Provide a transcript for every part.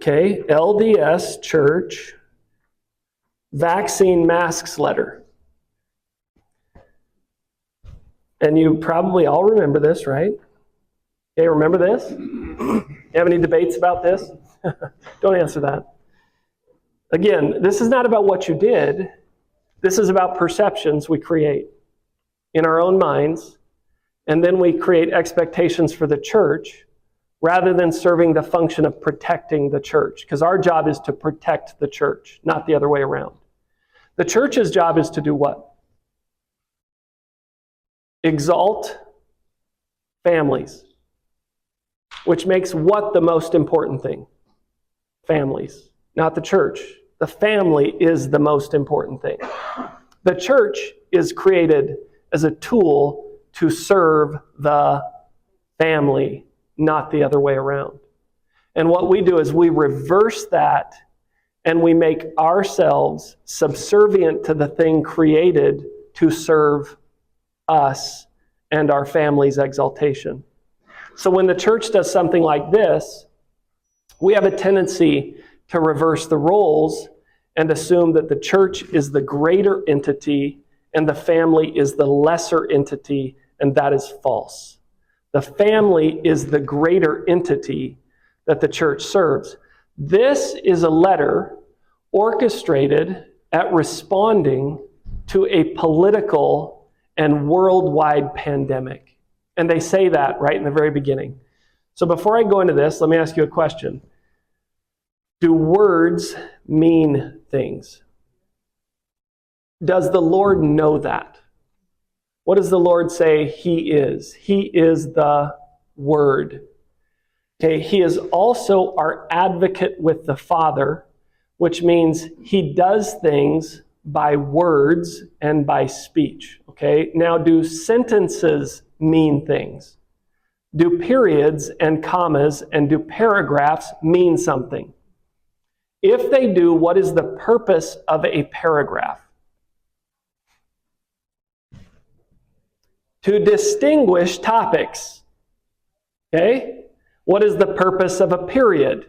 Okay, LDS Church vaccine masks letter. And you probably all remember this, right? Okay, remember this? You have any debates about this? Don't answer that. Again, this is not about what you did. This is about perceptions we create in our own minds, and then we create expectations for the church rather than serving the function of protecting the church. Because our job is to protect the church, not the other way around. The church's job is to do what? Exalt families. Which makes what the most important thing? Families, not the church. The family is the most important thing. The church is created as a tool to serve the family, not the other way around. And what we do is we reverse that and we make ourselves subservient to the thing created to serve us and our family's exaltation. So when the church does something like this, we have a tendency to reverse the roles and assume that the church is the greater entity and the family is the lesser entity, and that is false. The family is the greater entity that the church serves. This is a letter orchestrated at responding to a political and worldwide pandemic. And they say that right in the very beginning. So before I go into this, let me ask you a question. Do words mean things? Does the Lord know that? What does the Lord say He is? He is the Word. Okay, He is also our advocate with the Father, which means He does things by words and by speech. Okay, now do sentences mean things? Do periods and commas and do paragraphs mean something? If they do, what is the purpose of a paragraph? To distinguish topics. Okay? What is the purpose of a period?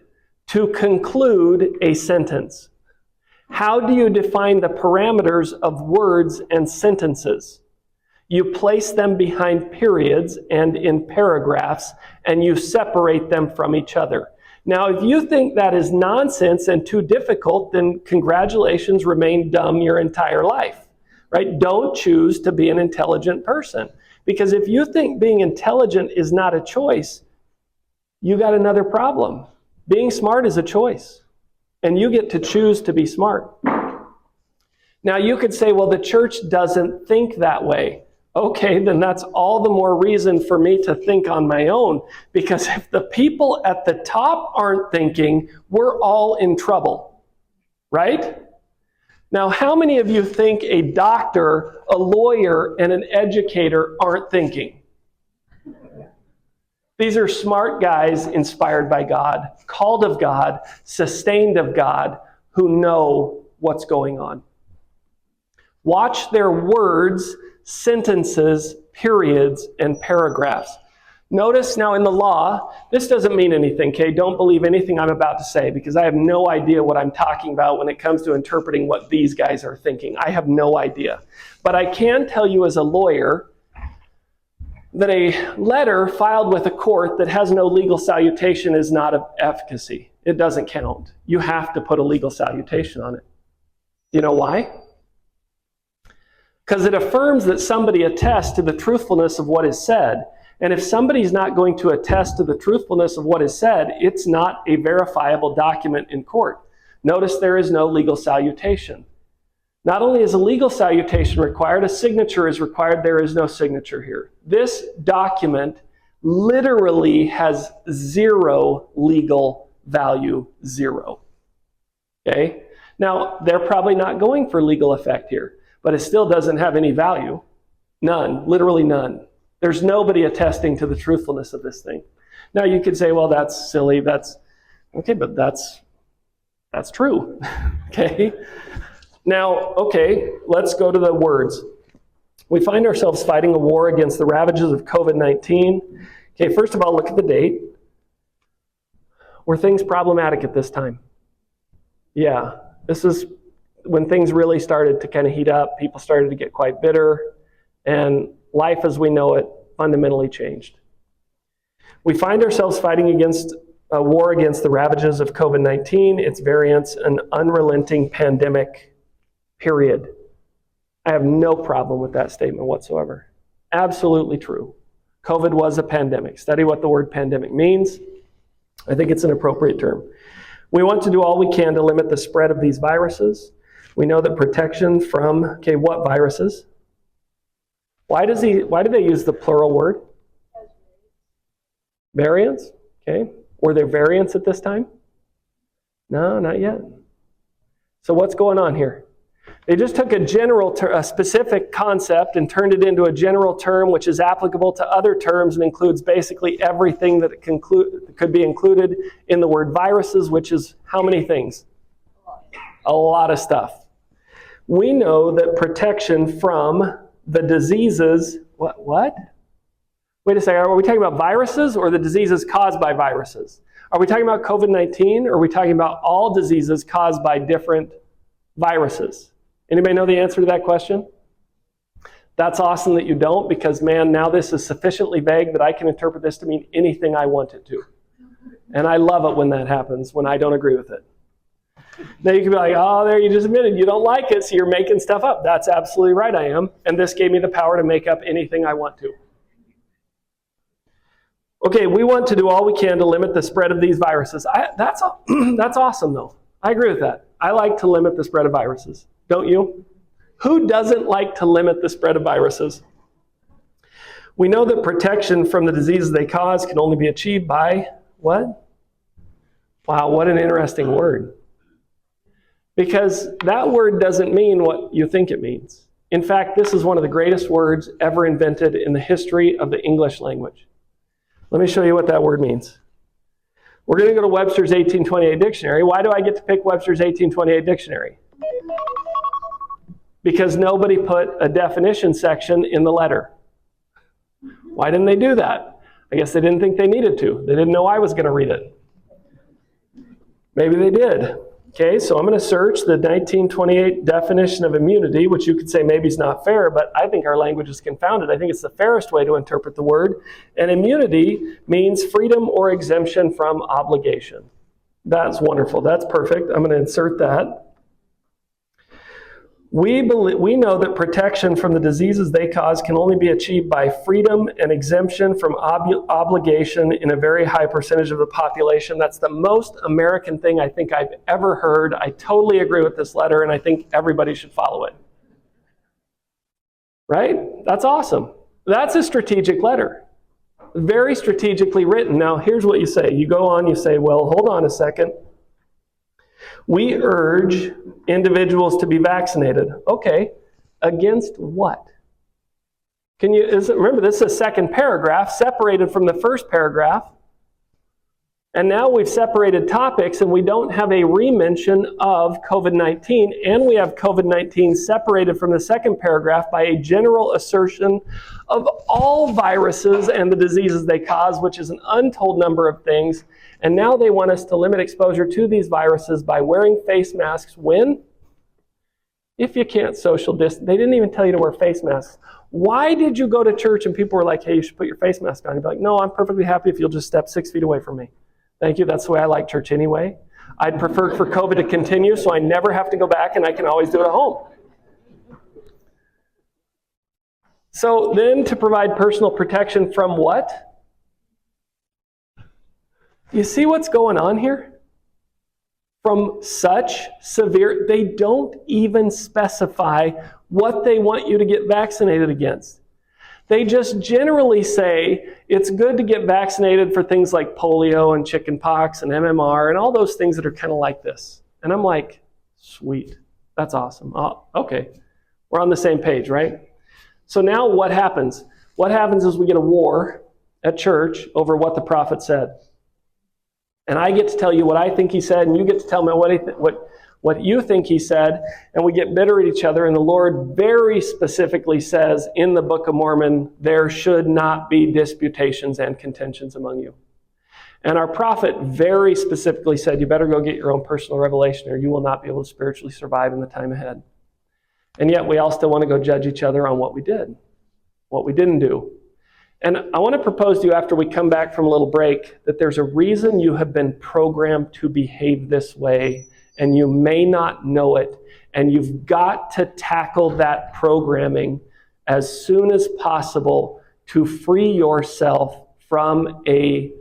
To conclude a sentence. How do you define the parameters of words and sentences? You place them behind periods and in paragraphs, and you separate them from each other. Now, if you think that is nonsense and too difficult, then congratulations, remain dumb your entire life, right? Don't choose to be an intelligent person. Because if you think being intelligent is not a choice, you got another problem. Being smart is a choice, and you get to choose to be smart. Now, you could say, well, the church doesn't think that way. Okay, then that's all the more reason for me to think on my own, because if the people at the top aren't thinking, we're all in trouble, right? Now, how many of you think a doctor, a lawyer, and an educator aren't thinking? These are smart guys inspired by God, called of God, sustained of God, who know what's going on. Watch their words, sentences, periods, and paragraphs. Notice now in the law, this doesn't mean anything, okay? Don't believe anything I'm about to say, because I have no idea what I'm talking about when it comes to interpreting what these guys are thinking. I have no idea. But I can tell you as a lawyer that a letter filed with a court that has no legal salutation is not of efficacy. It doesn't count. You have to put a legal salutation on it. Do you know why? Because it affirms that somebody attests to the truthfulness of what is said. And if somebody's not going to attest to the truthfulness of what is said, it's not a verifiable document in court. Notice there is no legal salutation. Not only is a legal salutation required, a signature is required. There is no signature here. This document literally has zero legal value, zero. Okay? Now, they're probably not going for legal effect here, but it still doesn't have any value. None, literally none. There's nobody attesting to the truthfulness of this thing. Now you could say, well, that's silly, that's, okay, but that's true, okay? Now, okay, let's go to the words. We find ourselves fighting a war against the ravages of COVID-19. Okay, first of all, look at the date. Were things problematic at this time? Yeah. This is when things really started to kind of heat up. People started to get quite bitter, and life as we know it fundamentally changed. We find ourselves fighting against a war against the ravages of COVID-19, its variants, an unrelenting pandemic, period. I have no problem with that statement whatsoever. Absolutely true. COVID was a pandemic. Study what the word pandemic means. I think it's an appropriate term. We want to do all we can to limit the spread of these viruses. We know that protection from, what viruses? Why do they use the plural word? Variants? Okay. Were there variants at this time? No, not yet. So what's going on here? They just took a specific concept and turned it into a general term which is applicable to other terms and includes basically everything that could be included in the word viruses, which is how many things? A lot of stuff. We know that protection from the diseases, what? Wait a second, are we talking about viruses or the diseases caused by viruses? Are we talking about COVID-19 or are we talking about all diseases caused by different viruses? Anybody know the answer to that question? That's awesome that you don't, because man, now this is sufficiently vague that I can interpret this to mean anything I want it to. And I love it when that happens, when I don't agree with it. Now you can be like, oh, there you just admitted you don't like it, so you're making stuff up. That's absolutely right, I am. And this gave me the power to make up anything I want to. Okay, we want to do all we can to limit the spread of these viruses. That's awesome, though. I agree with that. I like to limit the spread of viruses. Don't you? Who doesn't like to limit the spread of viruses? We know that protection from the diseases they cause can only be achieved by what? Wow, what an interesting word. Because that word doesn't mean what you think it means. In fact, this is one of the greatest words ever invented in the history of the English language. Let me show you what that word means. We're going to go to Webster's 1828 dictionary. Why do I get to pick Webster's 1828 dictionary? Because nobody put a definition section in the letter. Why didn't they do that? I guess they didn't think they needed to. They didn't know I was going to read it. Maybe they did. Okay, so I'm going to search the 1928 definition of immunity, which you could say maybe is not fair, but I think our language is confounded. I think it's the fairest way to interpret the word. And immunity means freedom or exemption from obligation. That's wonderful. That's perfect. I'm going to insert that. We know that protection from the diseases they cause can only be achieved by freedom and exemption from obligation in a very high percentage of the population. That's the most American thing I think I've ever heard. I totally agree with this letter, and I think everybody should follow it. Right? That's awesome. That's a strategic letter. Very strategically written. Now, here's what you say. You go on, you say, well, hold on a second. We urge individuals to be vaccinated. Okay, against what? Remember, this is a second paragraph separated from the first paragraph. And now we've separated topics and we don't have a re-mention of COVID-19, and we have COVID-19 separated from the second paragraph by a general assertion of all viruses and the diseases they cause, which is an untold number of things. And now they want us to limit exposure to these viruses by wearing face masks when? If you can't social distance. They didn't even tell you to wear face masks. Why did you go to church and people were like, hey, you should put your face mask on? You'd be like, no, I'm perfectly happy if you'll just step 6 feet away from me. Thank you, that's the way I like church anyway. I'd prefer for COVID to continue so I never have to go back and I can always do it at home. So then to provide personal protection from what? You see what's going on here? From such severe, they don't even specify what they want you to get vaccinated against. They just generally say it's good to get vaccinated for things like polio and chickenpox and MMR and all those things that are kind of like this. And I'm like, sweet, that's awesome. Oh, okay, we're on the same page, right? So now what happens? What happens is we get a war at church over what the prophet said. And I get to tell you what I think he said, and you get to tell me what you think he said, and we get bitter at each other. And the Lord very specifically says in the Book of Mormon, there should not be disputations and contentions among you. And our prophet very specifically said, you better go get your own personal revelation or you will not be able to spiritually survive in the time ahead. And yet we all still want to go judge each other on what we did, what we didn't do. And I want to propose to you after we come back from a little break that there's a reason you have been programmed to behave this way and you may not know it. And you've got to tackle that programming as soon as possible to free yourself from a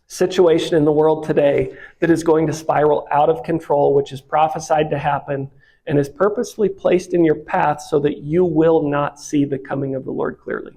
situation in the world today that is going to spiral out of control, which is prophesied to happen and is purposefully placed in your path so that you will not see the coming of the Lord clearly.